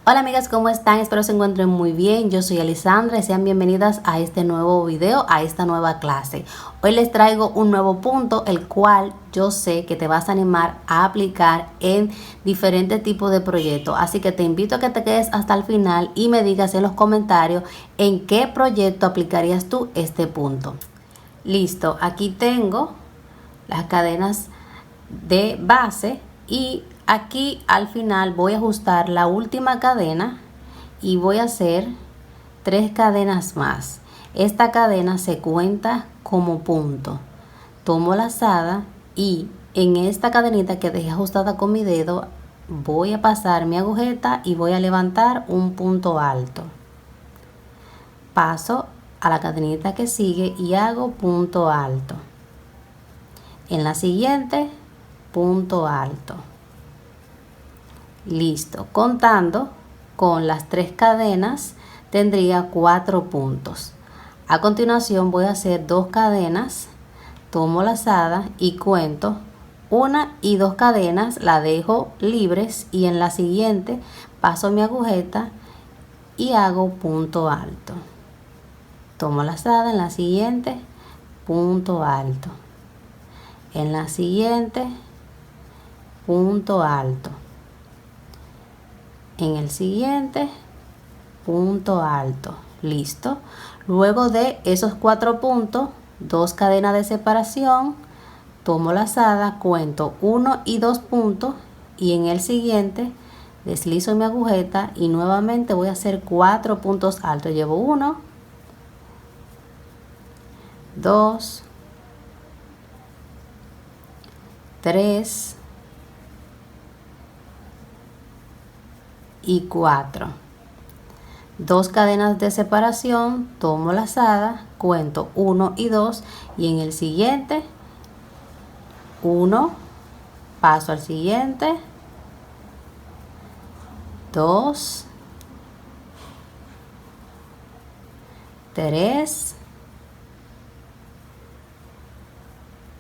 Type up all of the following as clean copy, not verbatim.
Hola amigas, ¿cómo están? Espero se encuentren muy bien. Yo soy Alisandra y sean bienvenidas a este nuevo video, a esta nueva clase. Hoy les traigo un nuevo punto, el cual yo sé que te vas a animar a aplicar en diferentes tipos de proyectos. Así que te invito a que te quedes hasta el final y me digas en los comentarios en qué proyecto aplicarías tú este punto. Listo, aquí tengo las cadenas de base y aquí al final voy a ajustar la última cadena y voy a hacer 3 cadenas más. Esta cadena se cuenta como punto. Tomo lazada y en esta cadenita que dejé ajustada con mi dedo voy a pasar mi agujeta y voy a levantar un punto alto. Paso a la cadenita que sigue y hago punto alto. En la siguiente, punto alto. Listo, contando con las 3 cadenas tendría 4 puntos. A continuación voy a hacer 2 cadenas, tomo lazada y cuento 1 y 2 cadenas, la dejo libres y en la siguiente paso mi agujeta y hago punto alto. Tomo lazada, en la siguiente punto alto. En la siguiente punto alto. En el siguiente punto alto. Listo. Luego de esos 4 puntos, 2 cadenas de separación, tomo lazada, cuento 1 y 2 puntos y en el siguiente deslizo mi agujeta y nuevamente voy a hacer 4 puntos altos. Llevo 1, 2, 3 y 4. 2 cadenas de separación, tomo lazada, cuento 1 y 2 y en el siguiente 1, paso al siguiente, 2, 3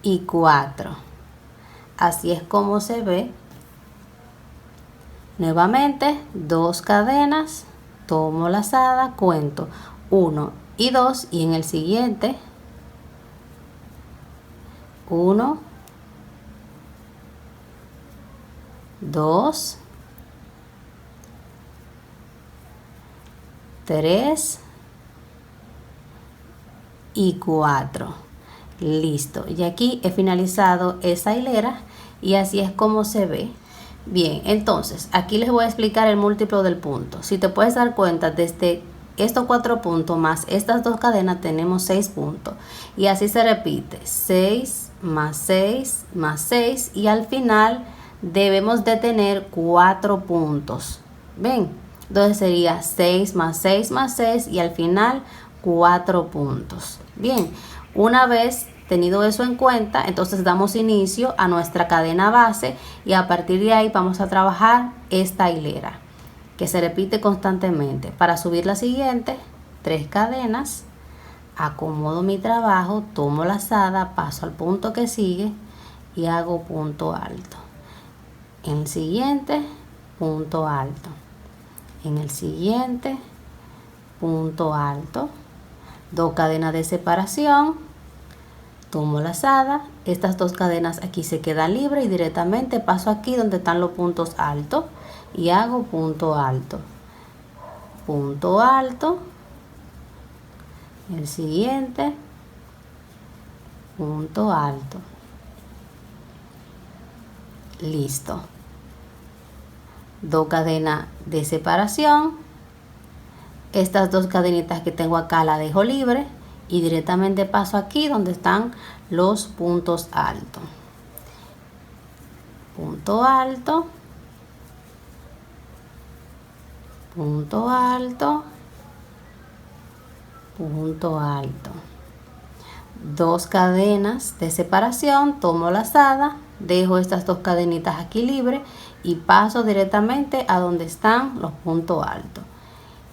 y 4. Así es como se ve. Nuevamente 2 cadenas, tomo lazada, cuento 1 y 2 y en el siguiente 1, 2, 3 y 4. Listo, y aquí he finalizado esa hilera y así es como se ve. Bien, entonces aquí les voy a explicar el múltiplo del punto. Si te puedes dar cuenta, desde estos 4 puntos más estas 2 cadenas tenemos 6 puntos y así se repite, 6 más 6 más 6 y al final debemos de tener 4 puntos. ¿Ven? Entonces sería 6 más 6 más 6 y al final 4 puntos. Bien, una vez tenido eso en cuenta, entonces damos inicio a nuestra cadena base y a partir de ahí vamos a trabajar esta hilera que se repite constantemente. Para subir la siguiente, 3 cadenas, acomodo mi trabajo, tomo lazada, paso al punto que sigue y hago punto alto. En el siguiente, punto alto. En el siguiente, punto alto. 2 cadenas de separación, tomo lazada, estas 2 cadenas aquí se quedan libres y directamente paso aquí donde están los puntos altos y hago punto alto, punto alto, el siguiente, punto alto. Listo. 2 cadenas de separación, estas 2 cadenitas que tengo acá las dejo libre y directamente paso aquí donde están los puntos altos. Punto alto, punto alto, punto alto. 2 cadenas de separación, tomo lazada, dejo estas 2 cadenitas aquí libres y paso directamente a donde están los puntos altos.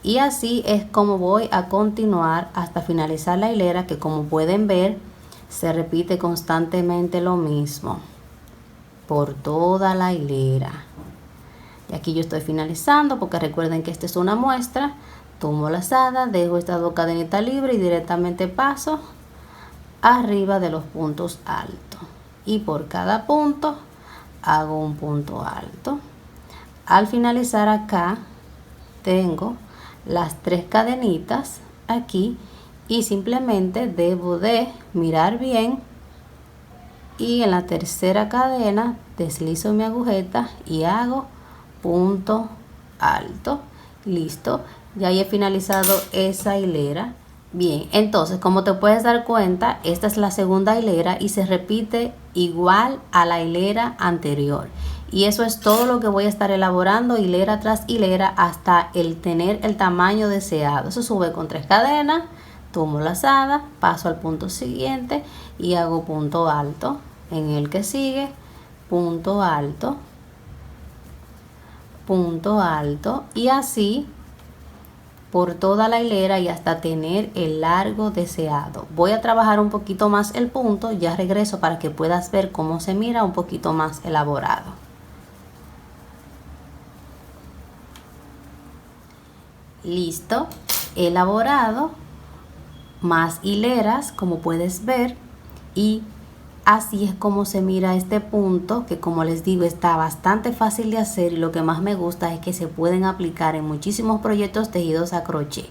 Y así es como voy a continuar hasta finalizar la hilera, que como pueden ver se repite constantemente lo mismo por toda la hilera. Y aquí yo estoy finalizando porque recuerden que esta es una muestra. Tomo lazada, dejo estas 2 cadenitas libres y directamente paso arriba de los puntos altos. Y por cada punto hago un punto alto. Al finalizar acá tengo las 3 cadenitas aquí y simplemente debo de mirar bien y en la tercera cadena deslizo mi agujeta y hago punto alto. Listo, ya he finalizado esa hilera. Bien, entonces como te puedes dar cuenta, esta es la segunda hilera y se repite igual a la hilera anterior. Y eso es todo lo que voy a estar elaborando hilera tras hilera hasta el tener el tamaño deseado. Eso sube con 3 cadenas, tomo lazada, paso al punto siguiente y hago punto alto. En el que sigue, punto alto y así por toda la hilera y hasta tener el largo deseado. Voy a trabajar un poquito más el punto, ya regreso para que puedas ver cómo se mira un poquito más elaborado. Listo, elaborado, más hileras como puedes ver y así es como se mira este punto, que como les digo está bastante fácil de hacer y lo que más me gusta es que se pueden aplicar en muchísimos proyectos tejidos a crochet.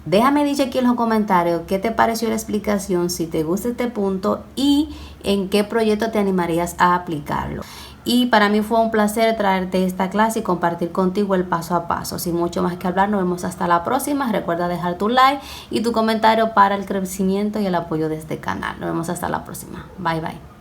Déjame dicho aquí en los comentarios qué te pareció la explicación, si te gusta este punto y en qué proyecto te animarías a aplicarlo. Y para mí fue un placer traerte esta clase y compartir contigo el paso a paso. Sin mucho más que hablar, nos vemos hasta la próxima. Recuerda dejar tu like y tu comentario para el crecimiento y el apoyo de este canal. Nos vemos hasta la próxima. Bye bye.